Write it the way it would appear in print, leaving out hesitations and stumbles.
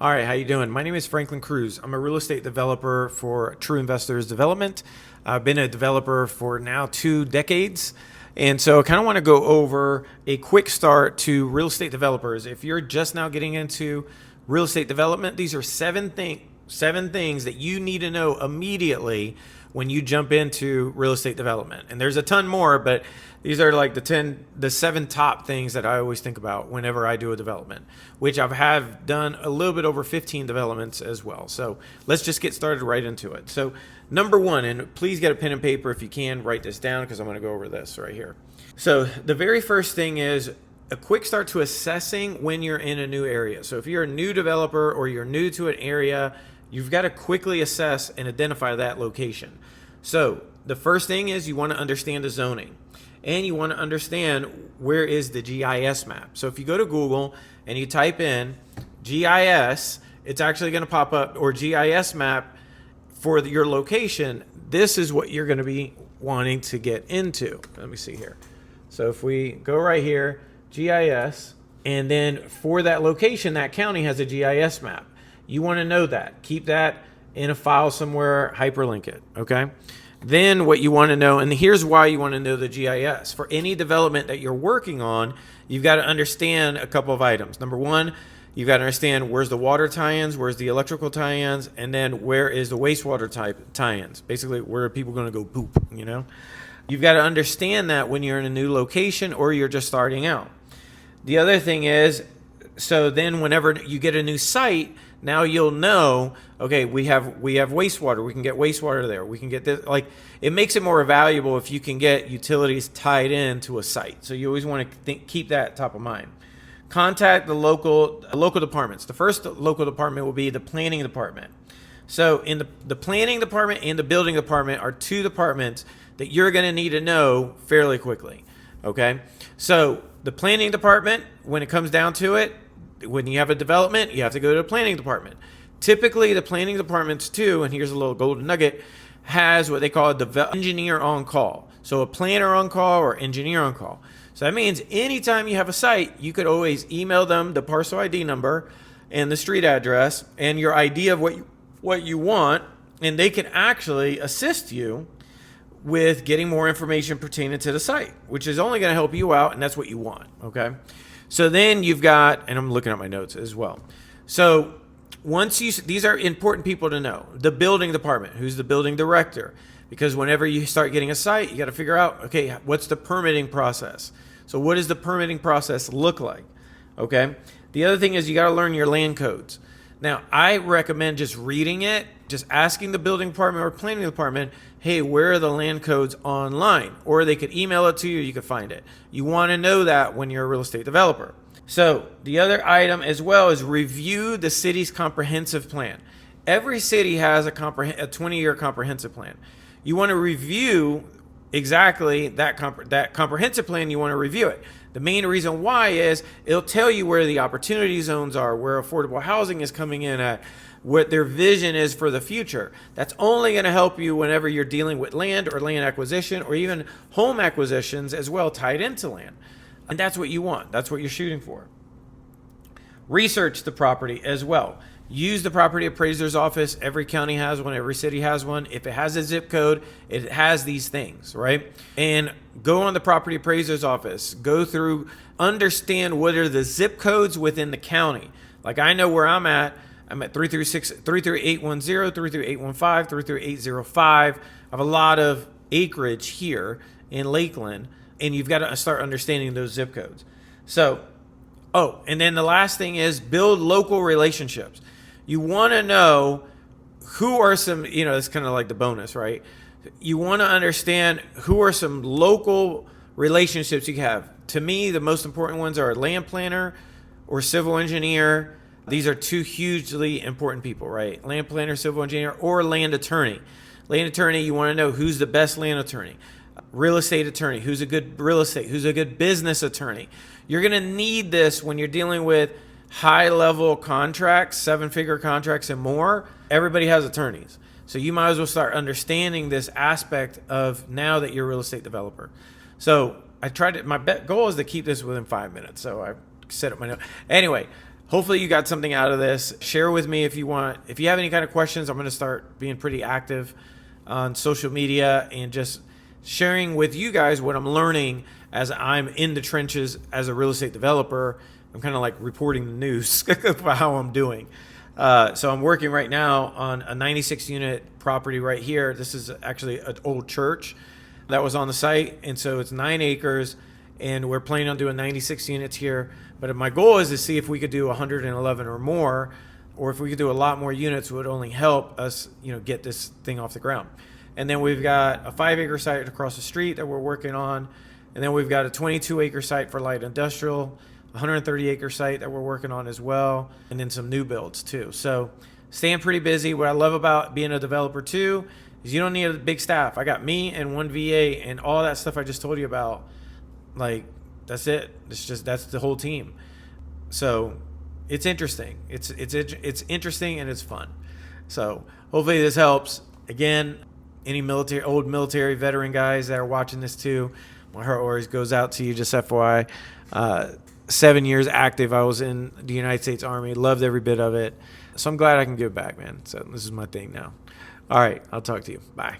All right, how you doing? My name is Franklin Cruz. I'm a real estate developer for True Investors Development. I've been a developer for now 2 decades. And so I kind of want to go over a quick start to real estate developers. If you're just now getting into real estate development, these are seven things that you need to know immediately when you jump into real estate development. And there's a ton more, but these are like the 7 top things that I always think about whenever I do a development, which have done a little bit over 15 developments as well. So let's just get started right into it. So number one, and please get a pen and paper if you can, write this down because I'm going to go over this right here. So the very first thing is a quick start to assessing when you're in a new area. So if you're a new developer or you're new to an area, you've got to quickly assess and identify that location. So the first thing is you want to understand the zoning, and you want to understand where is the GIS map. So if you go to Google and you type in GIS, it's actually going to pop up, or GIS map for your location. This is what you're going to be wanting to get into. Let me see here. So if we go right here, GIS, and then for that location, that county has a GIS map. You want to know that. Keep that in a file somewhere, hyperlink it, okay? Then what you want to know, and here's why you want to know the GIS. For any development that you're working on, you've got to understand a couple of items. Number one, you've got to understand where's the water tie-ins, where's the electrical tie-ins, and then where is the wastewater tie-ins. Basically, where are people going to go poop, you know? You've got to understand that when you're in a new location or you're just starting out. The other thing is, so then whenever you get a new site, now you'll know, okay, we have wastewater. We can get wastewater there. We can get this. Like, it makes it more valuable if you can get utilities tied into a site. So you always want to keep that top of mind. Contact the local departments. The first local department will be the planning department. So in the planning department and the building department are 2 departments that you're going to need to know fairly quickly. Okay, so the planning department, when it comes down to it, when you have a development, you have to go to the planning department. Typically, the planning departments too, and here's a little golden nugget, has what they call a engineer on call. So a planner on call or engineer on call. So that means anytime you have a site, you could always email them the parcel ID number and the street address and your idea of what you want, and they can actually assist you with getting more information pertaining to the site, which is only going to help you out, and that's what you want, okay? So then you've got, and I'm looking at my notes as well. So these are important people to know. The building department, who's the building director, because whenever you start getting a site, you got to figure out, okay, what's the permitting process? So what does the permitting process look like? Okay. The other thing is you got to learn your land codes. Now, I recommend just reading it, just asking the building department or planning department, hey, where are the land codes online? Or they could email it to you, you could find it. You want to know that when you're a real estate developer. So the other item as well is review the city's comprehensive plan. Every city has a 20-year comprehensive plan. You want to review exactly that comprehensive plan. You want to review it. The main reason why is it'll tell you where the opportunity zones are, where affordable housing is coming in at, what their vision is for the future. That's only going to help you whenever you're dealing with land or land acquisition or even home acquisitions as well tied into land. And that's what you want. That's what you're shooting for. Research the property as well. Use the property appraiser's office. Every county has one. Every city has one. If it has a zip code, it has these things, right? And go on the property appraiser's office. Go through, understand what are the zip codes within the county. Like I know where I'm at. I'm at 33810, 33815, 33805. I have a lot of acreage here in Lakeland, and you've got to start understanding those zip codes. So, and then the last thing is build local relationships. You want to know who are some, it's kind of like the bonus, right? You want to understand who are some local relationships you have. To me, the most important ones are land planner or civil engineer. These are 2 hugely important people, right? Land planner, civil engineer, or land attorney. Land attorney, you want to know who's the best land attorney. Real estate attorney, who's a good real estate, who's a good business attorney. You're going to need this when you're dealing with high-level contracts, 7-figure contracts and more. Everybody has attorneys. So you might as well start understanding this aspect of now that you're a real estate developer. So my goal is to keep this within 5 minutes. So I set up my note. Anyway, hopefully you got something out of this. Share with me if you want. If you have any kind of questions, I'm going to start being pretty active on social media and just sharing with you guys what I'm learning as I'm in the trenches as a real estate developer. I'm kind of like reporting the news about how I'm doing. So I'm working right now on a 96 unit property right here. This is actually an old church that was on the site. And so it's 9 acres and we're planning on doing 96 units here. But my goal is to see if we could do 111 or more, or if we could do a lot more units, it would only help us, get this thing off the ground. And then we've got a 5 acre site across the street that we're working on. And then we've got a 22 acre site for light industrial, 130 acre site that we're working on as well, and then some new builds too. So staying pretty busy. What I love about being a developer too is you don't need a big staff. I got me and one VA and all that stuff I just told you about. Like, that's it. That's the whole team. So it's interesting. It's interesting and it's fun. So hopefully this helps. Again, any old military veteran guys that are watching this too, my heart always goes out to you. Just FYI, 7 years active. I was in the United States Army. Loved every bit of it. So I'm glad I can give back, man. So this is my thing now. All right. I'll talk to you. Bye.